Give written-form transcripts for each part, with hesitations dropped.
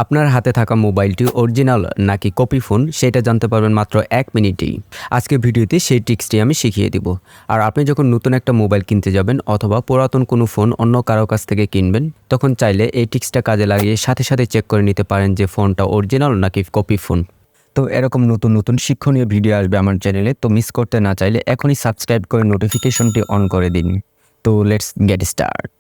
আপনার হাতে থাকা মোবাইলটি অরিজিনাল নাকি কপি ফোন সেটা জানতে পারবেন মাত্র 1 মিনিটেই। আজকের ভিডিওতে সেই ট্রিক্সটি আমি শিখিয়ে দিব। আর আপনি যখন নতুন একটা মোবাইল কিনতে যাবেন অথবা পুরাতন কোনো ফোন অন্য কারো কাছ থেকে কিনবেন, তখন চাইলে এই ট্রিক্সটা কাজে লাগিয়ে সাথে সাথে চেক করে নিতে পারেন যে ফোনটা অরিজিনাল নাকি কপি ফোন। তো এরকম নতুন নতুন শিক্ষণীয় ভিডিও আসবে আমার চ্যানেলে, তো মিস করতে না চাইলে এখনই সাবস্ক্রাইব করে নোটিফিকেশনটি অন করে দিন। তো লেটস গেট স্টার্ট।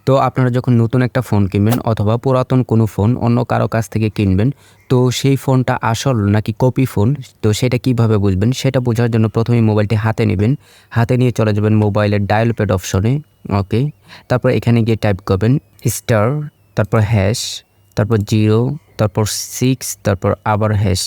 তো আপনারা যখন নতুন একটা ফোন কিনবেন অথবা পুরাতন কোনো ফোন অন্য কারো কাছ থেকে কিনবেন, তো সেই ফোনটা আসল নাকি কপি ফোন, তো সেটা কিভাবে বুঝবেন সেটা বোঝার জন্য প্রথমেই মোবাইলটি হাতে নেবেন। হাতে নিয়ে চলে যাবেন মোবাইলের ডায়াল প্যাড অপশনে। ওকে, তারপর এখানে গিয়ে টাইপ করবেন স্টার, তারপর হ্যাশ, তারপর 0, তারপর 6, তারপর আবার হ্যাশ।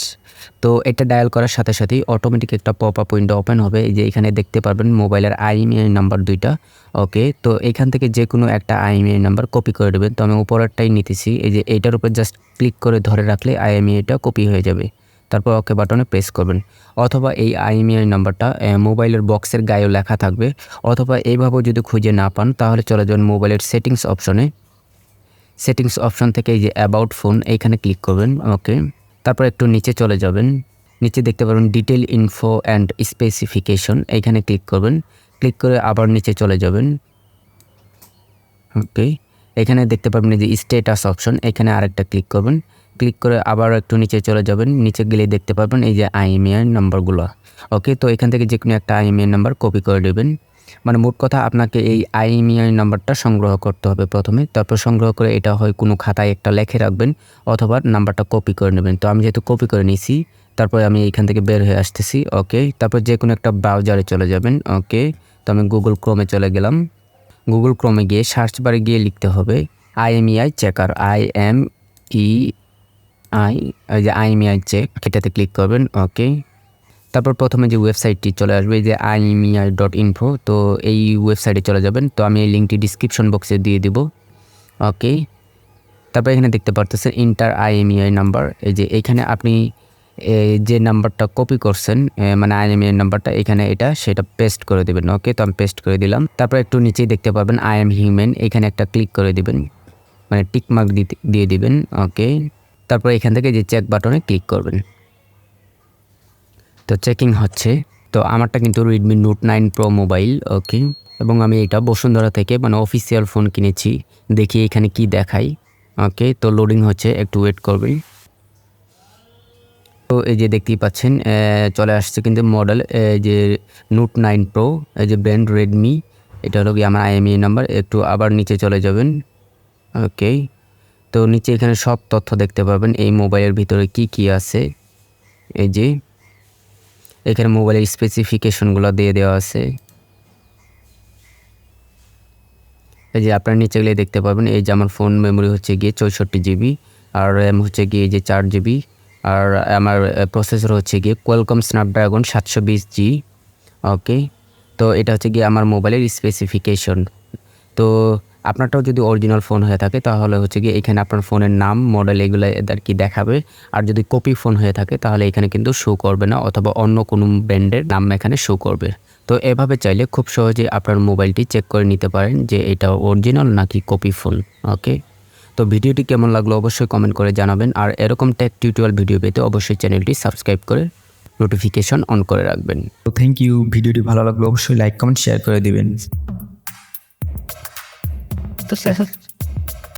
তো এটা ডায়াল করার সাথে সাথেই অটোমেটিক একটা পপ আপ উইন্ডো ওপেন হবে। এই যে এখানে দেখতে পারবেন মোবাইলের আইএমইআই নাম্বার 2টা। ওকে, তো এখান থেকে যে কোনো একটা আইএমইআই নাম্বার কপি করে দেবেন। তো আমি উপরেরটাই নিতেছি। এই যে এইটার উপর জাস্ট ক্লিক করে ধরে রাখলে আইএমইআইটা কপি হয়ে যাবে। তারপর ওকে বাটনে প্রেস করবেন। অথবা এই আইএমইআই নাম্বারটা মোবাইলের বক্সের গায়েও লেখা থাকবে। অথবা এইভাবেও যদি খুঁজে না পান তাহলে চলে যাবেন মোবাইলের সেটিংস অপশনে। সেটিংস অপশন থেকে এই যে অ্যাবাউট ফোন এইখানে ক্লিক করবেন। ওকে, তারপর একটু নিচে চলে যাবেন। নিচে দেখতে পারবেন ডিটেল ইনফো অ্যান্ড স্পেসিফিকেশন, এইখানে ক্লিক করবেন। ক্লিক করে আবার নিচে চলে যাবেন। ওকে, এখানে দেখতে পারবেন এই যে স্ট্যাটাস অপশন, এখানে আরেকটা ক্লিক করবেন। ক্লিক করে আবার একটু নিচে চলে যাবেন। নিচে গেলে দেখতে পারবেন এই যে আইএমইআই নাম্বারগুলো। ওকে, তো এখান থেকে যে কোনো একটা আইএমইআই নাম্বার কপি করে দেবেন। মানে মোট কথা আপনাকে এই আইএমইআই নাম্বারটা সংগ্রহ করতে হবে প্রথমে। তারপর সংগ্রহ করে এটা হয় কোনো খাতায় একটা লিখে রাখবেন অথবা নাম্বারটা কপি করে নেবেন। তো আমি যেহেতু কপি করে নিয়েছি, তারপরে আমি এইখান থেকে বের হয়ে আসতেছি। ওকে, তারপর যে কোনো একটা ব্রাউজারে চলে যাবেন। ওকে, তো আমি গুগল ক্রোমে চলে গেলাম। গুগল ক্রোমে গিয়ে সার্চ বারে গিয়ে লিখতে হবে আইএমইআই চেকার, IMEI, ওই যে আইএমইআই চেক, এটাতে ক্লিক করবেন। ওকে, তারপর প্রথমে যে ওয়েবসাইটটি চলে আসবে এই যে IMEI.info, তো এই ওয়েবসাইটে চলে যাবেন। তো আমি এই লিঙ্কটি ডিসক্রিপশন বক্সে দিয়ে দিব। ওকে, তারপর এখানে দেখতে পারতেছেন ইন্টার আইএমইআই নাম্বার। এই যে এখানে আপনি যে নাম্বারটা কপি করছেন মানে আইএমইআই নাম্বারটা, এখানে সেটা পেস্ট করে দেবেন। ওকে, তো আমি পেস্ট করে দিলাম। তারপর একটু নিচেই দেখতে পাবেন আই এম হিউম্যান, এখানে একটা ক্লিক করে দিবেন, মানে টিক মার্ক দিয়ে দিবেন। ওকে, তারপর এখান থেকে যে চেক বাটনে ক্লিক করবেন। তো চেকিং হচ্ছে। তো আমারটা কিন্তু রেডমি নোট 9 প্রো মোবাইল। ওকে, এবং আমি এটা বসুন্ধরা থেকে মানে অফিসিয়াল ফোন কিনেছি। দেখি এখানে কি দেখাই। ওকে, তো লোডিং হচ্ছে, একটু ওয়েট করবেন। তো এই যে দেখতেই পাচ্ছেন চলে আসছে কিন্তু মডেল যে নোট 9 প্রো, এই যে ব্র্যান্ড রেডমি, এটা হলো কি আমার আইএমইআই নাম্বার। একটু আবার নিচে চলে যাবেন। ওকে, তো নিচে এখানে সব তথ্য দেখতে পাবেন এই মোবাইলের ভিতরে কি কি আছে। এই যে এখানে মোবাইলের স্পেসিফিকেশনগুলো দিয়ে দেওয়া আছে। এই যে আপনার নিচে গেলে দেখতে পাবেন এই যে আমার ফোন মেমোরি হচ্ছে গিয়ে 64 জিবি, আর র্যাম হচ্ছে গিয়ে যে 4 জিবি, আর আমার প্রসেসর হচ্ছে গিয়ে কোয়ালকম স্ন্যাপড্রাগন 720G। ওকে, তো এটা হচ্ছে গিয়ে আমার মোবাইলের স্পেসিফিকেশন। তো আপনারটাও যদি অরিজিনাল ফোন হয়ে থাকে তাহলে হচ্ছে গিয়ে এখানে আপনার ফোনের নাম, মডেল এগুলো আর কি দেখাবে। আর যদি কপি ফোন হয়ে থাকে তাহলে এখানে কিন্তু শো করবে না, অথবা অন্য কোনো ব্র্যান্ডের নাম এখানে শো করবে। তো এভাবে চাইলে খুব সহজে আপনার মোবাইলটি চেক করে নিতে পারেন যে এটা অরিজিনাল নাকি কপি ফোন। ওকে, তো ভিডিওটি কেমন লাগলো অবশ্যই কমেন্ট করে জানাবেন। আর এরকম টেক টিউটোরিয়াল ভিডিও পেতে অবশ্যই চ্যানেলটি সাবস্ক্রাইব করে নোটিফিকেশন অন করে রাখবেন। তো থ্যাংক ইউ। ভিডিওটি ভালো লাগলো অবশ্যই লাইক কমেন্ট শেয়ার করে দিবেন।